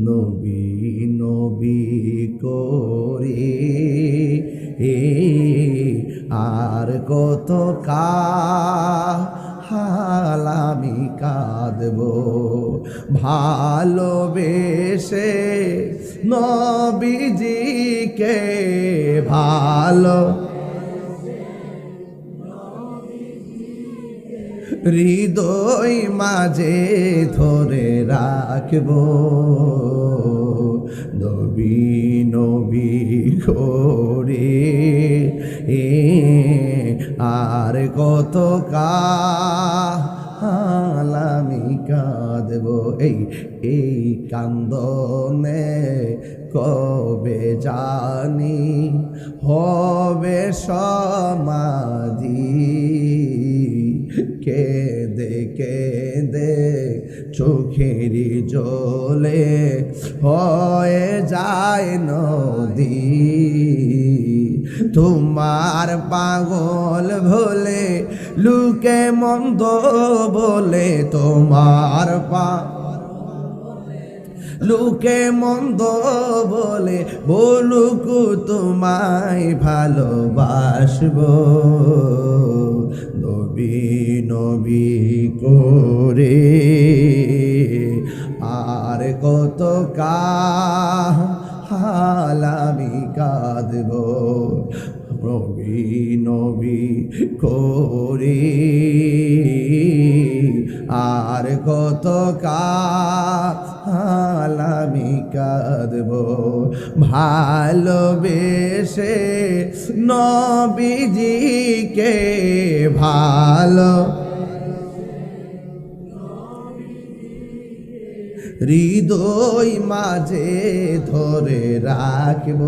নবী নবী করে আর কত কাল আমি কাঁদব ভালোবেসে নবীজিকে ভালো হৃদয় মাঝে ধরে রাখব নবী নবী করে আর কত কাল আমি কাঁদব এই কান্দনে কবে জানি হবে সমাধি কেঁদে কেঁদে চোখেরই জলে হয়ে যায় নদী তোমার পাগল ভোলে লুকে মন্দ বলে তোমার লুকে মন্দ বলে বলুক তোমায় ভালোবাসবো নবী নবী করে আর কত কাল আমি কাঁদব নবী নবী করে আর কত কাল আমি কাঁদব ভালোবেসে নবীজিকে ভালো হৃদয় মাঝে ধরে রাখব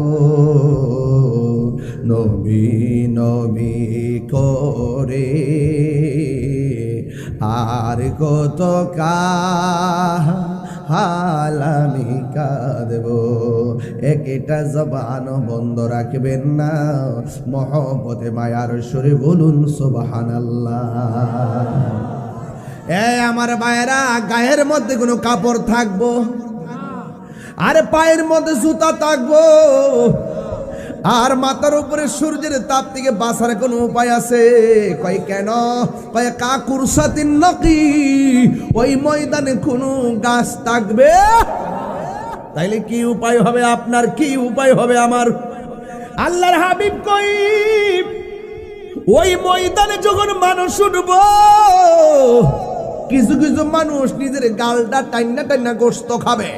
নবী নবী করে আর কত কাল আমি কাঁদব একটা জবান বন্ধ রাখবেন না মহব্বতে মায়ার সুরে বলুন সুবহানাল্লাহ আমার ভাইয়েরা গায়ের মধ্যে কোনো কাপড় থাকবো আর পায়ের মধ্যে জুতা থাকবো আর মাথার উপরে সূর্যের তাপ থেকে বাঁচার কোনো উপায় আছে কয় কেন কয় কাকুর সাতিন নাকি ওই ময়দানে কোনো গাছ থাকবে তাইলে কি উপায় হবে আপনার কি উপায় হবে আমার আল্লাহর হাবিব কই ওই ময়দানে যখন মানুষ উঠবো কিছু কিছু মানুষ নিজের গালটা টাইনা টাইনা গোশত খাবে